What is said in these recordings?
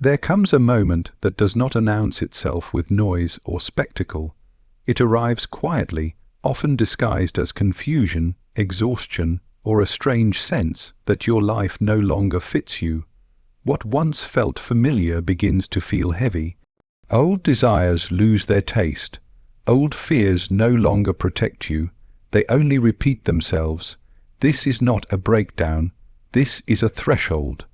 There comes a moment that does not announce itself with noise or spectacle. It arrives quietly, often disguised as confusion, exhaustion, or a strange sense that your life no longer fits you. What once felt familiar begins to feel heavy. Old desires lose their taste. Old fears no longer protect you. They only repeat themselves. This is not a breakdown. This is a threshold.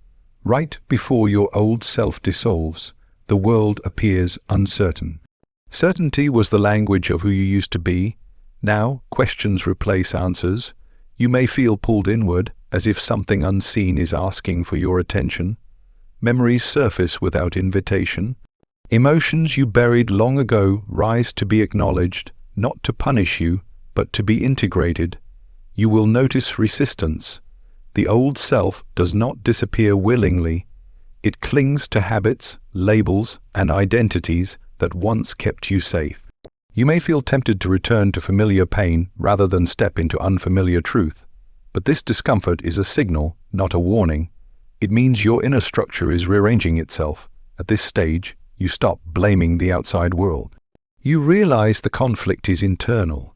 Right before your old self dissolves, the world appears uncertain. Certainty was the language of who you used to be. Now, questions replace answers. You may feel pulled inward, as if something unseen is asking for your attention. Memories surface without invitation. Emotions you buried long ago rise to be acknowledged, not to punish you, but to be integrated. You will notice resistance. The old self does not disappear willingly. It clings to habits, labels, and identities that once kept you safe. You may feel tempted to return to familiar pain rather than step into unfamiliar truth, but this discomfort is a signal, not a warning. It means your inner structure is rearranging itself. At this stage, you stop blaming the outside world. You realize the conflict is internal.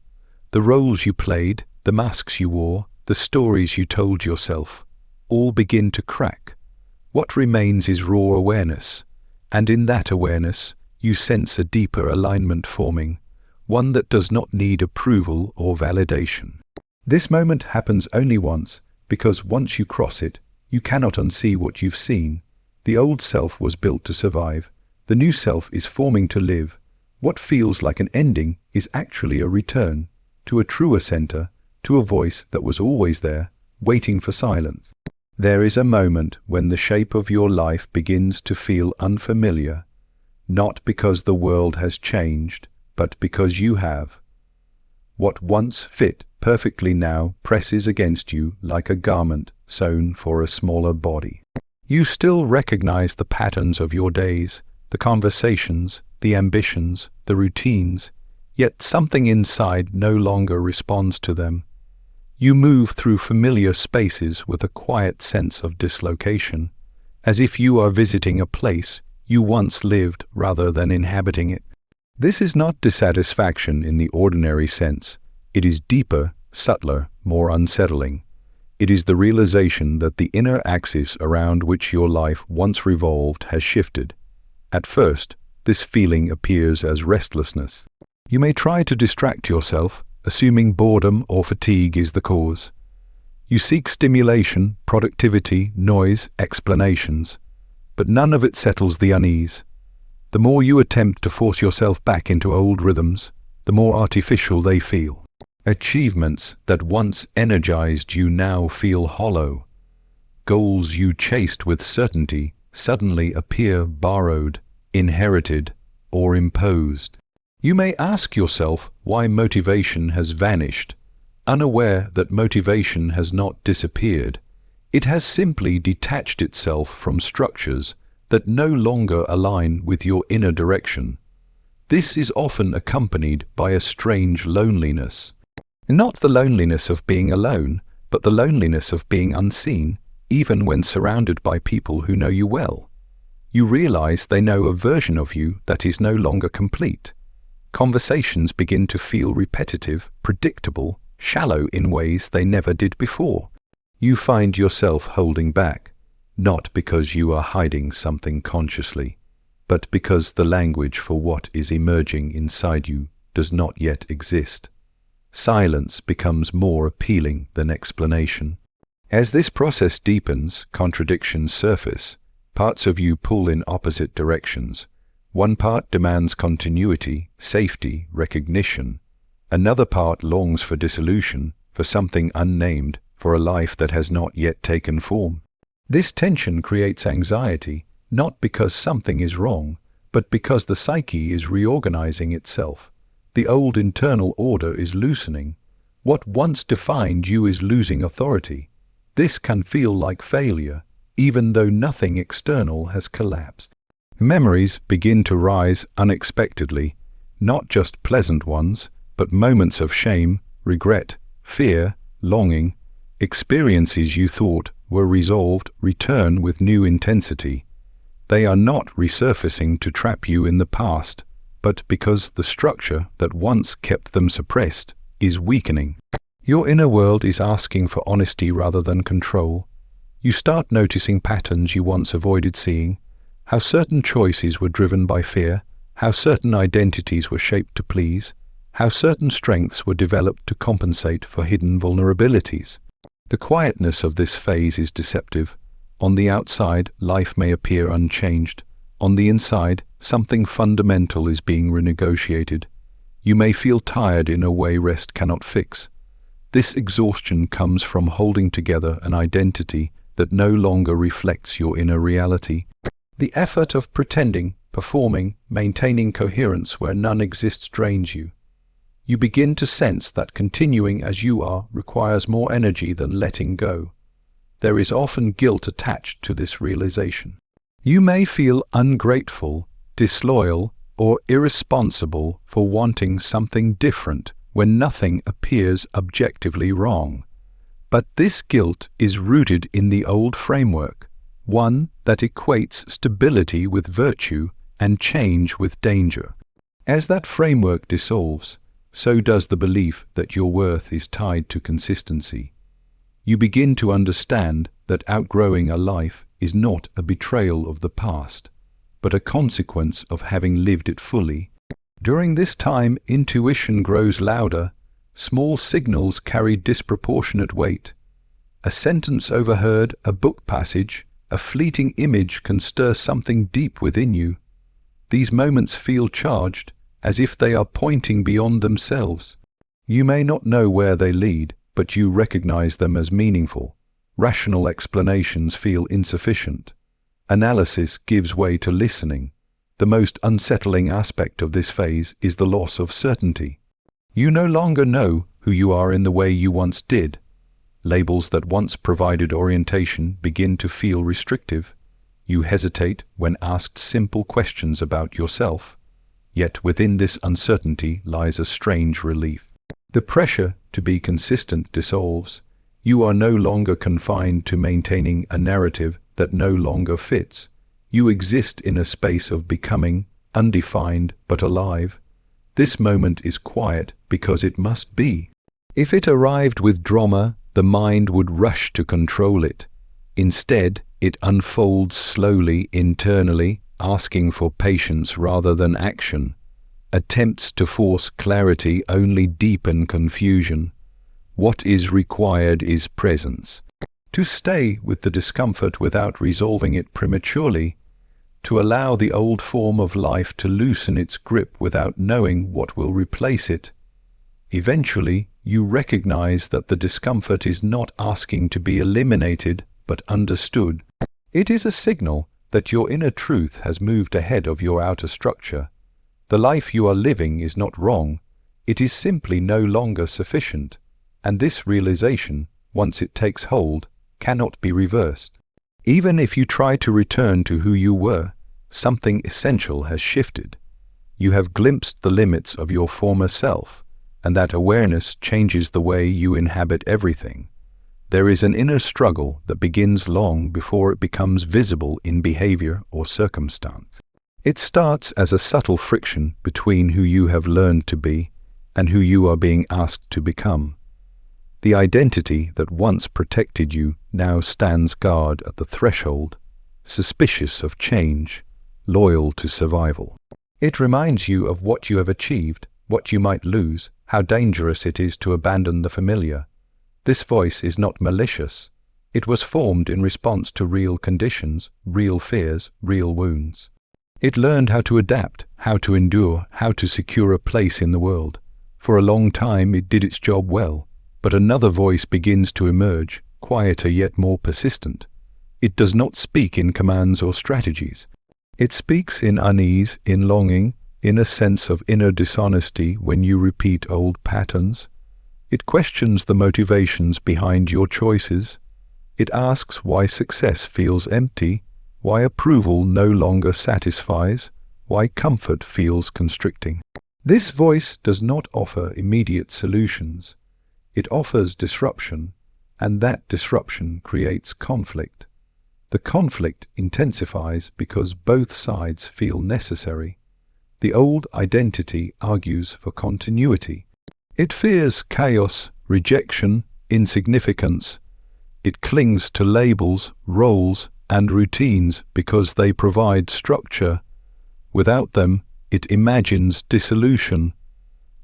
The roles you played, the masks you wore, the stories you told yourself, all begin to crack. What remains is raw awareness, and in that awareness, you sense a deeper alignment forming, one that does not need approval or validation. This moment happens only once, because once you cross it, you cannot unsee what you've seen. The old self was built to survive. The new self is forming to live. What feels like an ending is actually a return to a truer center, to a voice that was always there, waiting for silence. There is a moment when the shape of your life begins to feel unfamiliar, not because the world has changed, but because you have. What once fit perfectly now presses against you like a garment sewn for a smaller body. You still recognize the patterns of your days, the conversations, the ambitions, the routines, yet something inside no longer responds to them. You move through familiar spaces with a quiet sense of dislocation, as if you are visiting a place you once lived rather than inhabiting it. This is not dissatisfaction in the ordinary sense. It is deeper, subtler, more unsettling. It is the realization that the inner axis around which your life once revolved has shifted. At first, this feeling appears as restlessness. You may try to distract yourself, assuming boredom or fatigue is the cause. You seek stimulation, productivity, noise, explanations, but none of it settles the unease. The more you attempt to force yourself back into old rhythms, the more artificial they feel. Achievements that once energized you now feel hollow. Goals you chased with certainty suddenly appear borrowed, inherited, or imposed. You may ask yourself why motivation has vanished, unaware that motivation has not disappeared. It has simply detached itself from structures that no longer align with your inner direction. This is often accompanied by a strange loneliness. Not the loneliness of being alone, but the loneliness of being unseen, even when surrounded by people who know you well. You realize they know a version of you that is no longer complete. Conversations begin to feel repetitive, predictable, shallow in ways they never did before. You find yourself holding back, not because you are hiding something consciously, but because the language for what is emerging inside you does not yet exist. Silence becomes more appealing than explanation. As this process deepens, contradictions surface. Parts of you pull in opposite directions. One part demands continuity, safety, recognition. Another part longs for dissolution, for something unnamed, for a life that has not yet taken form. This tension creates anxiety, not because something is wrong, but because the psyche is reorganizing itself. The old internal order is loosening. What once defined you is losing authority. This can feel like failure, even though nothing external has collapsed. Memories begin to rise unexpectedly, not just pleasant ones, but moments of shame, regret, fear, longing. Experiences you thought were resolved return with new intensity. They are not resurfacing to trap you in the past, but because the structure that once kept them suppressed is weakening. Your inner world is asking for honesty rather than control. You start noticing patterns you once avoided seeing, how certain choices were driven by fear, how certain identities were shaped to please, how certain strengths were developed to compensate for hidden vulnerabilities. The quietness of this phase is deceptive. On the outside, life may appear unchanged. On the inside, something fundamental is being renegotiated. You may feel tired in a way rest cannot fix. This exhaustion comes from holding together an identity that no longer reflects your inner reality. The effort of pretending, performing, maintaining coherence where none exists drains you. You begin to sense that continuing as you are requires more energy than letting go. There is often guilt attached to this realization. You may feel ungrateful, disloyal, or irresponsible for wanting something different when nothing appears objectively wrong. But this guilt is rooted in the old framework, one that equates stability with virtue and change with danger. As that framework dissolves, so does the belief that your worth is tied to consistency. You begin to understand that outgrowing a life is not a betrayal of the past, but a consequence of having lived it fully. During this time, intuition grows louder. Small signals carry disproportionate weight. A sentence overheard, a book passage, a fleeting image can stir something deep within you. These moments feel charged, as if they are pointing beyond themselves. You may not know where they lead, but you recognize them as meaningful. Rational explanations feel insufficient. Analysis gives way to listening. The most unsettling aspect of this phase is the loss of certainty. You no longer know who you are in the way you once did. Labels that once provided orientation begin to feel restrictive. You hesitate when asked simple questions about yourself. Yet within this uncertainty lies a strange relief. The pressure to be consistent dissolves. You are no longer confined to maintaining a narrative that no longer fits. You exist in a space of becoming, undefined but alive. This moment is quiet because it must be. If it arrived with drama, the mind would rush to control it. Instead, it unfolds slowly internally, asking for patience rather than action. Attempts to force clarity only deepen confusion. What is required is presence. To stay with the discomfort without resolving it prematurely. To allow the old form of life to loosen its grip without knowing what will replace it. Eventually, you recognize that the discomfort is not asking to be eliminated, but understood. It is a signal that your inner truth has moved ahead of your outer structure. The life you are living is not wrong, it is simply no longer sufficient, and this realization, once it takes hold, cannot be reversed. Even if you try to return to who you were, something essential has shifted. You have glimpsed the limits of your former self, and that awareness changes the way you inhabit everything. There is an inner struggle that begins long before it becomes visible in behavior or circumstance. It starts as a subtle friction between who you have learned to be and who you are being asked to become. The identity that once protected you now stands guard at the threshold, suspicious of change, loyal to survival. It reminds you of what you have achieved, what you might lose, how dangerous it is to abandon the familiar. This voice is not malicious. It was formed in response to real conditions, real fears, real wounds. It learned how to adapt, how to endure, how to secure a place in the world. For a long time it did its job well, but another voice begins to emerge, quieter yet more persistent. It does not speak in commands or strategies. It speaks in unease, in longing, in a sense of inner dishonesty when you repeat old patterns. It questions the motivations behind your choices. It asks why success feels empty, why approval no longer satisfies, why comfort feels constricting. This voice does not offer immediate solutions. It offers disruption, and that disruption creates conflict. The conflict intensifies because both sides feel necessary. The old identity argues for continuity. It fears chaos, rejection, insignificance. It clings to labels, roles, and routines because they provide structure. Without them, it imagines dissolution.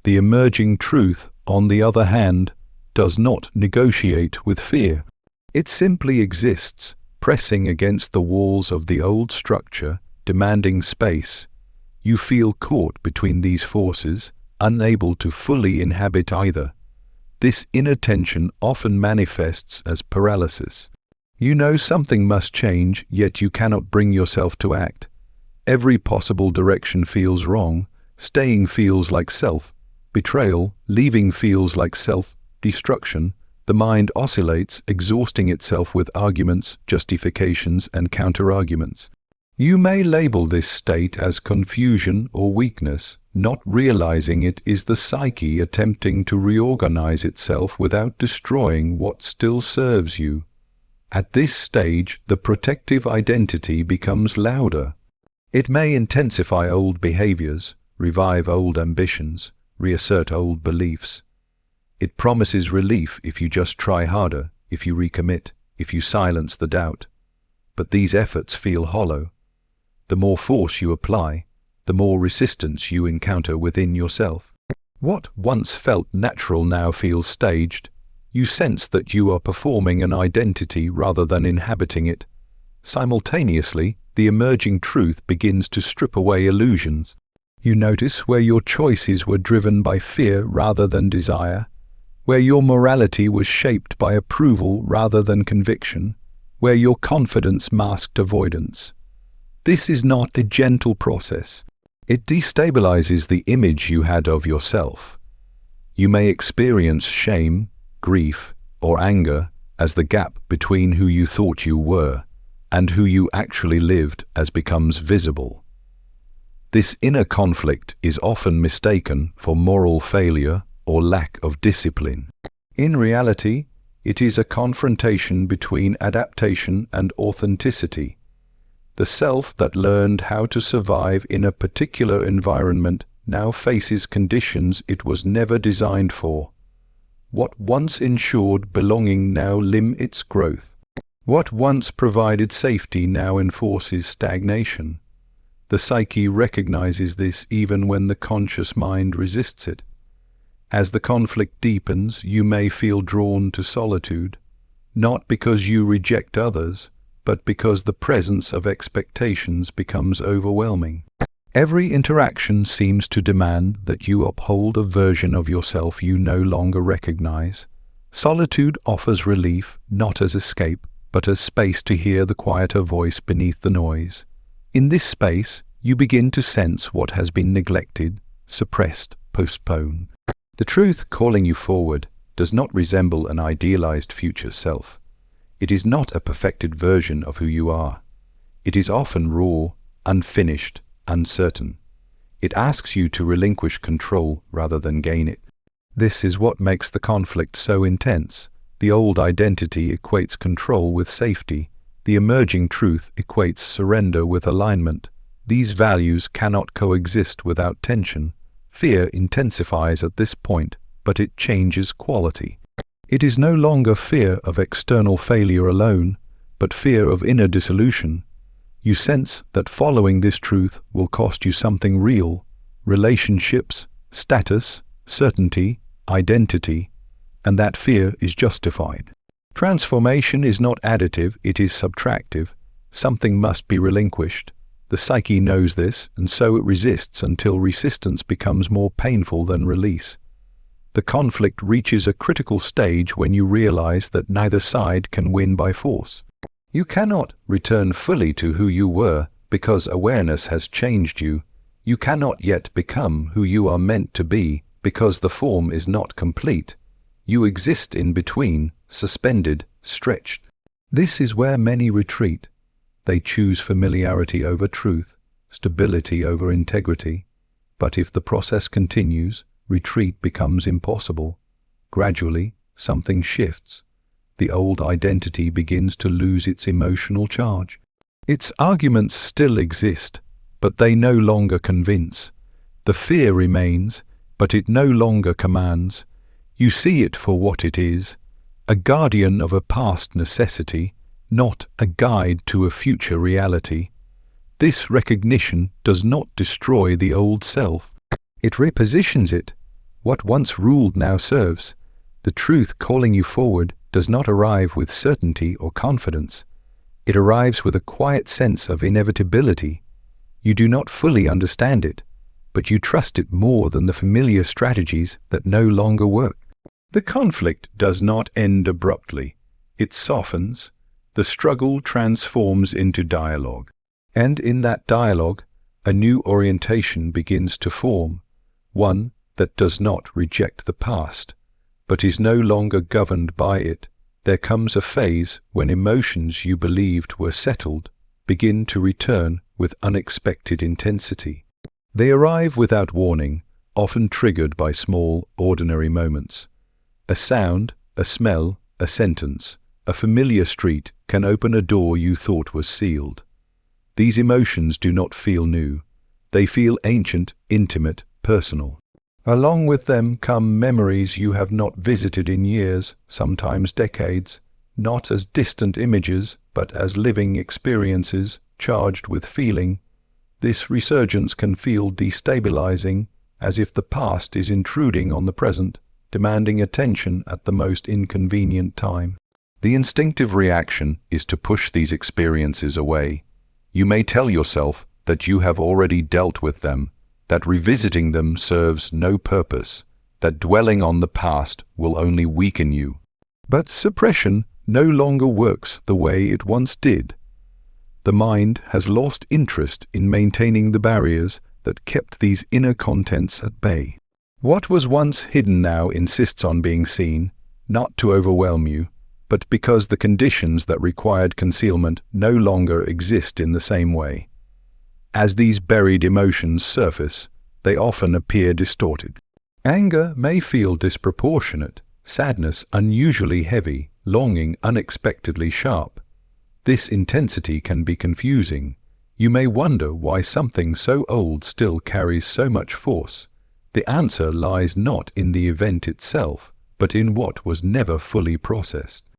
The emerging truth, on the other hand, does not negotiate with fear. It simply exists, pressing against the walls of the old structure, demanding space. You feel caught between these forces, unable to fully inhabit either. This inner tension often manifests as paralysis. You know something must change, yet you cannot bring yourself to act. Every possible direction feels wrong. Staying feels like self-betrayal. Leaving feels like self-destruction. The mind oscillates, exhausting itself with arguments, justifications, and counter-arguments. You may label this state as confusion or weakness, not realizing it is the psyche attempting to reorganize itself without destroying what still serves you. At this stage, the protective identity becomes louder. It may intensify old behaviors, revive old ambitions, reassert old beliefs. It promises relief if you just try harder, if you recommit, if you silence the doubt. But these efforts feel hollow. The more force you apply, the more resistance you encounter within yourself. What once felt natural now feels staged. You sense that you are performing an identity rather than inhabiting it. Simultaneously, the emerging truth begins to strip away illusions. You notice where your choices were driven by fear rather than desire, where your morality was shaped by approval rather than conviction, where your confidence masked avoidance. This is not a gentle process. It destabilizes the image you had of yourself. You may experience shame, grief, or anger as the gap between who you thought you were and who you actually lived as becomes visible. This inner conflict is often mistaken for moral failure or lack of discipline. In reality, it is a confrontation between adaptation and authenticity. The self that learned how to survive in a particular environment now faces conditions it was never designed for. What once ensured belonging now limits growth. What once provided safety now enforces stagnation. The psyche recognizes this even when the conscious mind resists it. As the conflict deepens, you may feel drawn to solitude, not because you reject others, but because the presence of expectations becomes overwhelming. Every interaction seems to demand that you uphold a version of yourself you no longer recognize. Solitude offers relief, not as escape, but as space to hear the quieter voice beneath the noise. In this space, you begin to sense what has been neglected, suppressed, postponed. The truth calling you forward does not resemble an idealized future self. It is not a perfected version of who you are. It is often raw, unfinished, uncertain. It asks you to relinquish control rather than gain it. This is what makes the conflict so intense. The old identity equates control with safety. The emerging truth equates surrender with alignment. These values cannot coexist without tension. Fear intensifies at this point, but it changes quality. It is no longer fear of external failure alone, but fear of inner dissolution. You sense that following this truth will cost you something real: relationships, status, certainty, identity, and that fear is justified. Transformation is not additive, it is subtractive. Something must be relinquished. The psyche knows this, and so it resists until resistance becomes more painful than release. The conflict reaches a critical stage when you realize that neither side can win by force. You cannot return fully to who you were because awareness has changed you. You cannot yet become who you are meant to be because the form is not complete. You exist in between, suspended, stretched. This is where many retreat. They choose familiarity over truth, stability over integrity. But if the process continues, retreat becomes impossible. Gradually, something shifts. the old identity begins to lose its emotional charge. Its arguments still exist, but they no longer convince. The fear remains, but it no longer commands. You see it for what it is, a guardian of a past necessity, not a guide to a future reality. This recognition does not destroy the old self. It repositions it. What once ruled now serves. The truth calling you forward does not arrive with certainty or confidence. It arrives with a quiet sense of inevitability. You do not fully understand it, but you trust it more than the familiar strategies that no longer work. The conflict does not end abruptly. It softens. The struggle transforms into dialogue. And in that dialogue, a new orientation begins to form, one that does not reject the past, but is no longer governed by it. There comes a phase when emotions you believed were settled begin to return with unexpected intensity. They arrive without warning, often triggered by small, ordinary moments. A sound, a smell, a sentence, a familiar street can open a door you thought was sealed. These emotions do not feel new. They feel ancient, intimate, personal. Along with them come memories you have not visited in years, sometimes decades, not as distant images, but as living experiences charged with feeling. This resurgence can feel destabilizing, as if the past is intruding on the present, demanding attention at the most inconvenient time. The instinctive reaction is to push these experiences away. You may tell yourself that you have already dealt with them, that revisiting them serves no purpose, that dwelling on the past will only weaken you. But suppression no longer works the way it once did. The mind has lost interest in maintaining the barriers that kept these inner contents at bay. What was once hidden now insists on being seen, not to overwhelm you, but because the conditions that required concealment no longer exist in the same way. As these buried emotions surface, they often appear distorted. Anger may feel disproportionate, sadness unusually heavy, longing unexpectedly sharp. This intensity can be confusing. You may wonder why something so old still carries so much force. The answer lies not in the event itself, but in what was never fully processed.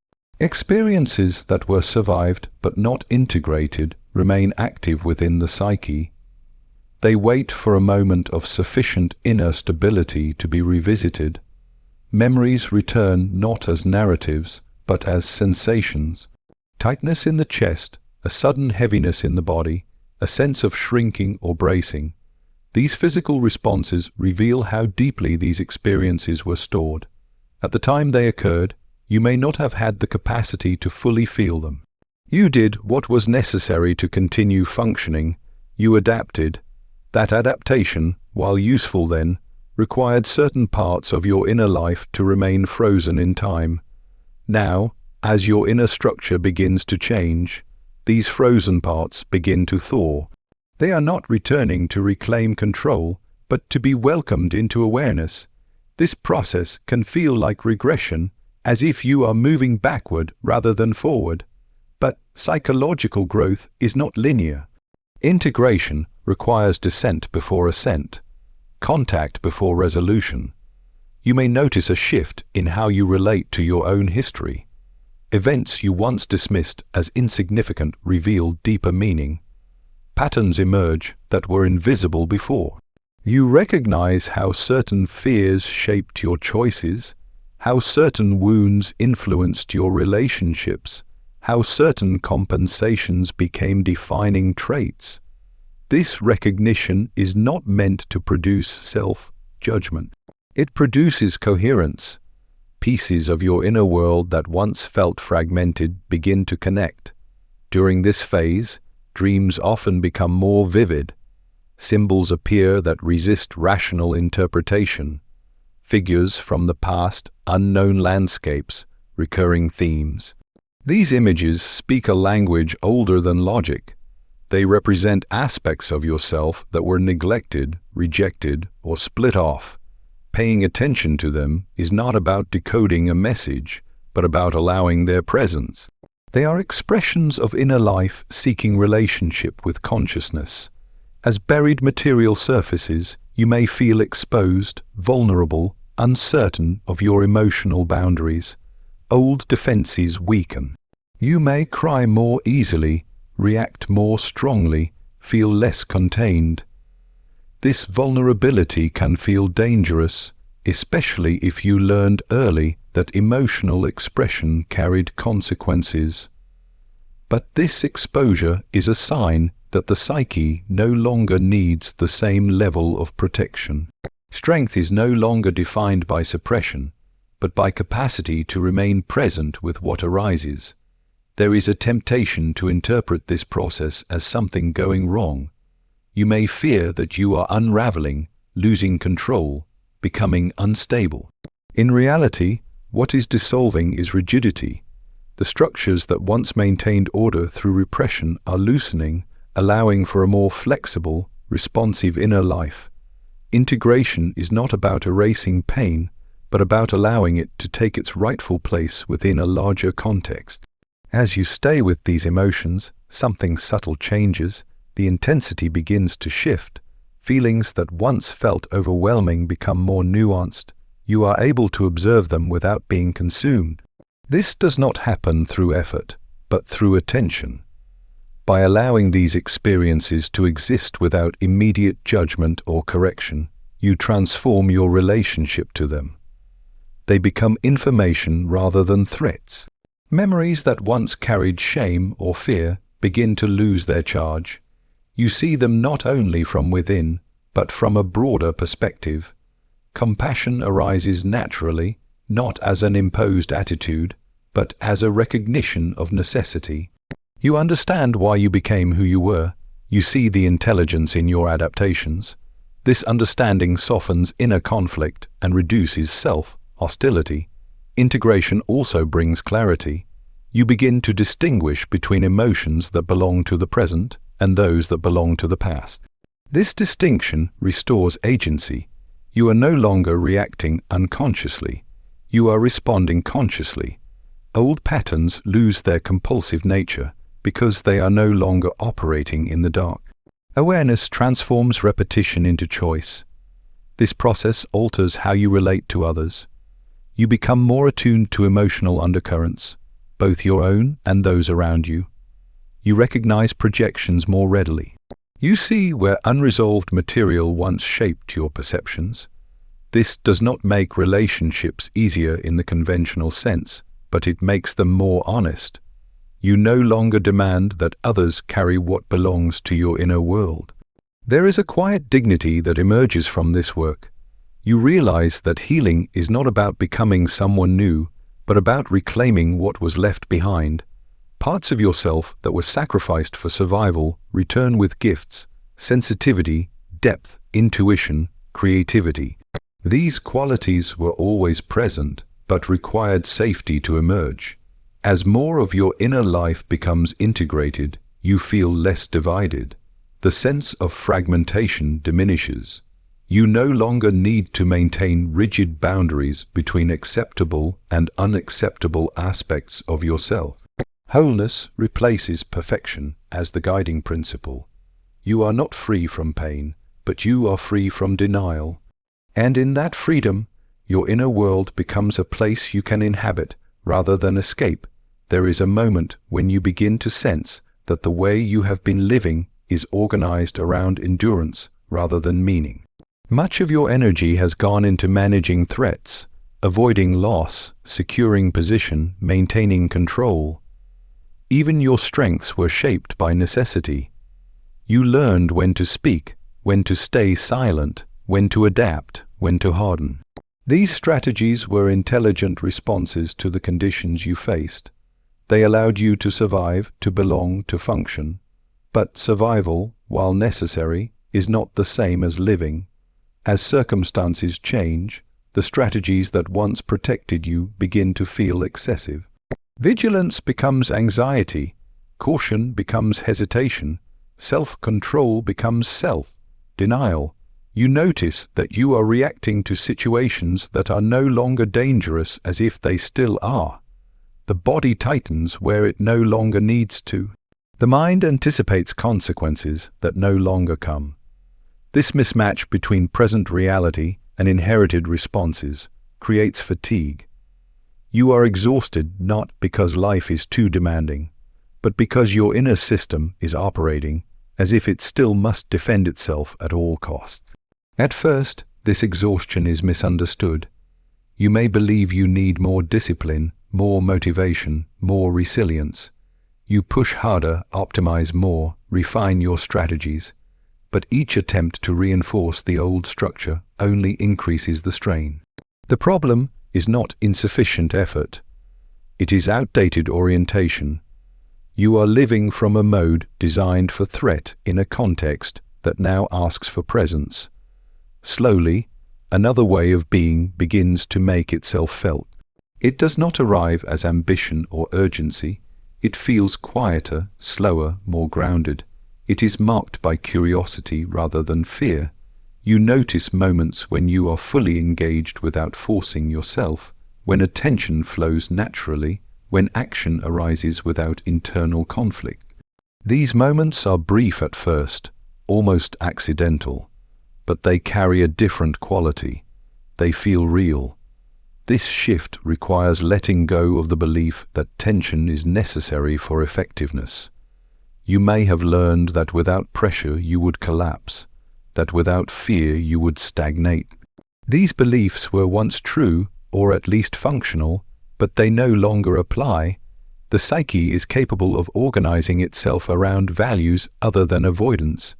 Experiences that were survived but not integrated remain active within the psyche. They wait for a moment of sufficient inner stability to be revisited. Memories return not as narratives, but as sensations. Tightness in the chest, a sudden heaviness in the body, a sense of shrinking or bracing. These physical responses reveal how deeply these experiences were stored. At the time they occurred, you may not have had the capacity to fully feel them. You did what was necessary to continue functioning. You adapted. That adaptation, while useful then, required certain parts of your inner life to remain frozen in time. Now, as your inner structure begins to change, these frozen parts begin to thaw. They are not returning to reclaim control, but to be welcomed into awareness. This process can feel like regression, as if you are moving backward rather than forward. But psychological growth is not linear. Integration requires descent before ascent, contact before resolution. You may notice a shift in how you relate to your own history. Events you once dismissed as insignificant reveal deeper meaning. Patterns emerge that were invisible before. You recognize how certain fears shaped your choices, how certain wounds influenced your relationships, how certain compensations became defining traits. This recognition is not meant to produce self-judgment. It produces coherence. Pieces of your inner world that once felt fragmented begin to connect. During this phase, dreams often become more vivid. Symbols appear that resist rational interpretation. Figures from the past, unknown landscapes, recurring themes. These images speak a language older than logic. They represent aspects of yourself that were neglected, rejected, or split off. Paying attention to them is not about decoding a message, but about allowing their presence. They are expressions of inner life seeking relationship with consciousness. As buried material surfaces, you may feel exposed, vulnerable, uncertain of your emotional boundaries. Old defenses weaken. You may cry more easily, react more strongly, feel less contained. This vulnerability can feel dangerous, especially if you learned early that emotional expression carried consequences. But this exposure is a sign that the psyche no longer needs the same level of protection. Strength is no longer defined by suppression, but by capacity to remain present with what arises. There is a temptation to interpret this process as something going wrong. You may fear that you are unraveling, losing control, becoming unstable. In reality, what is dissolving is rigidity. The structures that once maintained order through repression are loosening, allowing for a more flexible, responsive inner life. Integration is not about erasing pain, but about allowing it to take its rightful place within a larger context. As you stay with these emotions, something subtle changes. The intensity begins to shift. Feelings that once felt overwhelming become more nuanced. You are able to observe them without being consumed. This does not happen through effort, but through attention. By allowing these experiences to exist without immediate judgment or correction, you transform your relationship to them. They become information rather than threats. Memories that once carried shame or fear begin to lose their charge. You see them not only from within, but from a broader perspective. Compassion arises naturally, not as an imposed attitude, but as a recognition of necessity. You understand why you became who you were. You see the intelligence in your adaptations. This understanding softens inner conflict and reduces self-hostility. Integration also brings clarity. You begin to distinguish between emotions that belong to the present and those that belong to the past. This distinction restores agency. You are no longer reacting unconsciously. You are responding consciously. Old patterns lose their compulsive nature because they are no longer operating in the dark. Awareness transforms repetition into choice. This process alters how you relate to others. You become more attuned to emotional undercurrents, both your own and those around you. You recognize projections more readily. You see where unresolved material once shaped your perceptions. This does not make relationships easier in the conventional sense, but it makes them more honest. You no longer demand that others carry what belongs to your inner world. There is a quiet dignity that emerges from this work. You realize that healing is not about becoming someone new, but about reclaiming what was left behind. Parts of yourself that were sacrificed for survival return with gifts, sensitivity, depth, intuition, creativity. These qualities were always present, but required safety to emerge. As more of your inner life becomes integrated, you feel less divided. The sense of fragmentation diminishes. You no longer need to maintain rigid boundaries between acceptable and unacceptable aspects of yourself. Wholeness replaces perfection as the guiding principle. You are not free from pain, but you are free from denial. And in that freedom, your inner world becomes a place you can inhabit rather than escape. There is a moment when you begin to sense that the way you have been living is organized around endurance rather than meaning. Much of your energy has gone into managing threats, avoiding loss, securing position, maintaining control. Even your strengths were shaped by necessity. You learned when to speak, when to stay silent, when to adapt, when to harden. These strategies were intelligent responses to the conditions you faced. They allowed you to survive, to belong, to function. But survival, while necessary, is not the same as living. As circumstances change, the strategies that once protected you begin to feel excessive. Vigilance becomes anxiety, caution becomes hesitation, self-control becomes self-denial. You notice that you are reacting to situations that are no longer dangerous as if they still are. the body tightens where it no longer needs to. The mind anticipates consequences that no longer come. This mismatch between present reality and inherited responses creates fatigue. You are exhausted not because life is too demanding, but because your inner system is operating as if it still must defend itself at all costs. At first, this exhaustion is misunderstood. You may believe you need more discipline, more motivation, more resilience. You push harder, optimize more, refine your strategies, but each attempt to reinforce the old structure only increases the strain. The problem is not insufficient effort. It is outdated orientation. You are living from a mode designed for threat in a context that now asks for presence. Slowly, another way of being begins to make itself felt. It does not arrive as ambition or urgency. It feels quieter, slower, more grounded. It is marked by curiosity rather than fear. You notice moments when you are fully engaged without forcing yourself, when attention flows naturally, when action arises without internal conflict. These moments are brief at first, almost accidental, but they carry a different quality. They feel real. This shift requires letting go of the belief that tension is necessary for effectiveness. You may have learned that without pressure you would collapse, that without fear you would stagnate. These beliefs were once true, or at least functional, but they no longer apply. The psyche is capable of organizing itself around values other than avoidance.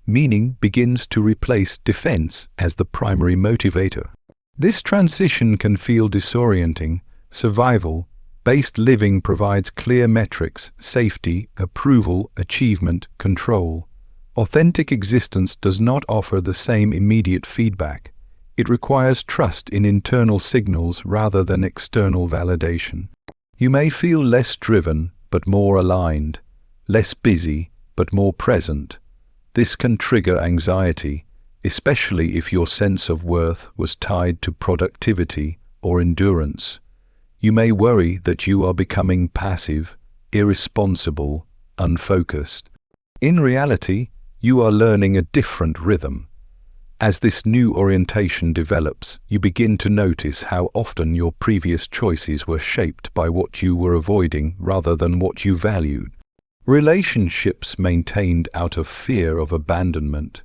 Meaning begins to replace defense as the primary motivator. This transition can feel disorienting. Survival-based living provides clear metrics: safety, approval, achievement, control. Authentic existence does not offer the same immediate feedback. It requires trust in internal signals rather than external validation. You may feel less driven, but more aligned, less busy, but more present. This can trigger anxiety, especially if your sense of worth was tied to productivity or endurance. You may worry that you are becoming passive, irresponsible, unfocused. In reality, you are learning a different rhythm. As this new orientation develops, you begin to notice how often your previous choices were shaped by what you were avoiding rather than what you valued. Relationships maintained out of fear of abandonment.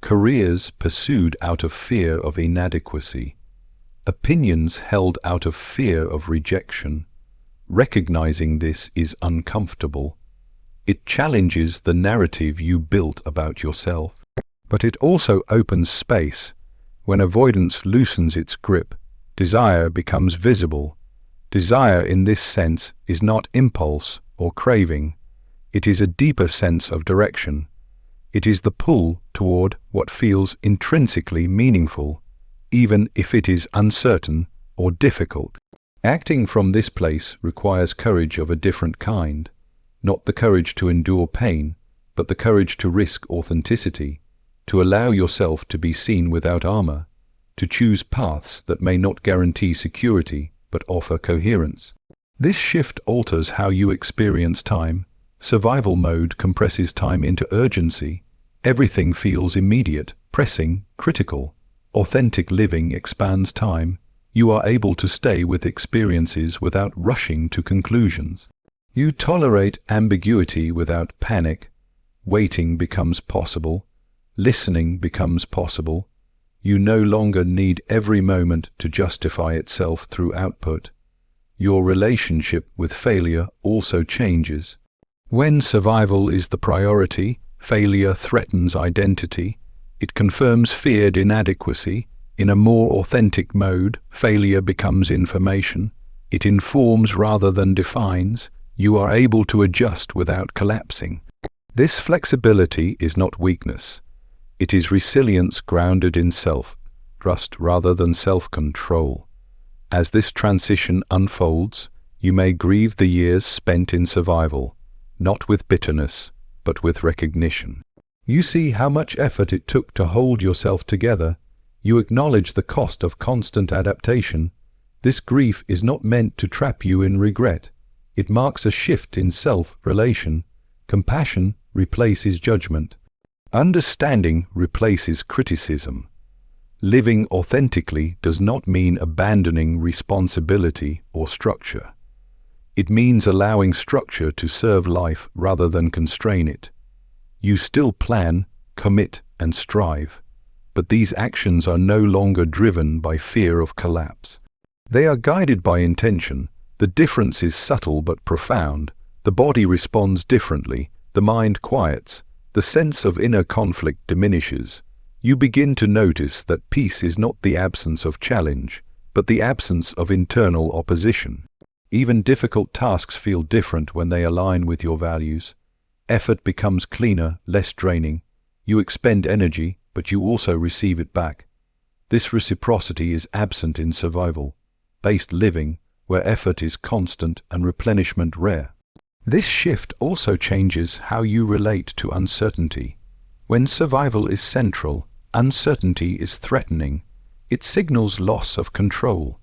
Careers pursued out of fear of inadequacy. Opinions held out of fear of rejection. Recognizing this is uncomfortable. It challenges the narrative you built about yourself. But it also opens space. When avoidance loosens its grip, desire becomes visible. Desire in this sense is not impulse or craving. It is a deeper sense of direction. It is the pull toward what feels intrinsically meaningful, even if it is uncertain or difficult. Acting from this place requires courage of a different kind. Not the courage to endure pain, but the courage to risk authenticity, to allow yourself to be seen without armor, to choose paths that may not guarantee security but offer coherence. This shift alters how you experience time. Survival mode compresses time into urgency. Everything feels immediate, pressing, critical. Authentic living expands time. You are able to stay with experiences without rushing to conclusions. You tolerate ambiguity without panic. Waiting becomes possible. Listening becomes possible. You no longer need every moment to justify itself through output. Your relationship with failure also changes. When survival is the priority, failure threatens identity. It confirms feared inadequacy. In a more authentic mode, failure becomes information. It informs rather than defines. You are able to adjust without collapsing. This flexibility is not weakness. It is resilience grounded in self-trust rather than self-control. As this transition unfolds, you may grieve the years spent in survival, not with bitterness, but with recognition. You see how much effort it took to hold yourself together. You acknowledge the cost of constant adaptation. This grief is not meant to trap you in regret. It marks a shift in self-relation. Compassion replaces judgment. Understanding replaces criticism. Living authentically does not mean abandoning responsibility or structure. It means allowing structure to serve life rather than constrain it. You still plan, commit, and strive, but these actions are no longer driven by fear of collapse. They are guided by intention. The difference is subtle but profound. The body responds differently, the mind quiets, the sense of inner conflict diminishes. You begin to notice that peace is not the absence of challenge, but the absence of internal opposition. Even difficult tasks feel different when they align with your values. Effort becomes cleaner, less draining. You expend energy, but you also receive it back. This reciprocity is absent in survival-based living, where effort is constant and replenishment rare. This shift also changes how you relate to uncertainty. When survival is central, uncertainty is threatening. It signals loss of control.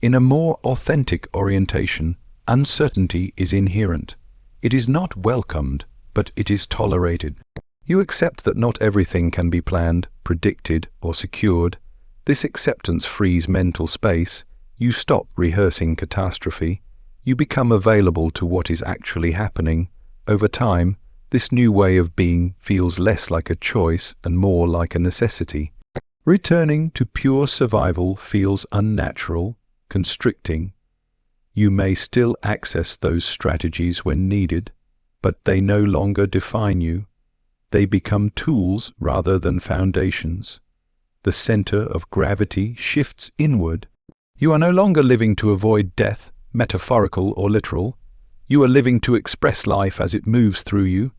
In a more authentic orientation, uncertainty is inherent. It is not welcomed, but it is tolerated. You accept that not everything can be planned, predicted, or secured. This acceptance frees mental space. You stop rehearsing catastrophe. You become available to what is actually happening. Over time, this new way of being feels less like a choice and more like a necessity. Returning to pure survival feels unnatural, constricting. You may still access those strategies when needed, but they no longer define you. They become tools rather than foundations. The center of gravity shifts inward. You are no longer living to avoid death, metaphorical or literal. You are living to express life as it moves through you.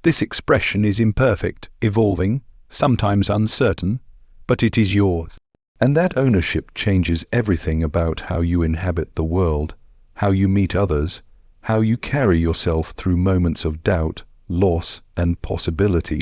This expression is imperfect, evolving, sometimes uncertain, but it is yours. And that ownership changes everything about how you inhabit the world, how you meet others, how you carry yourself through moments of doubt, loss, and possibility.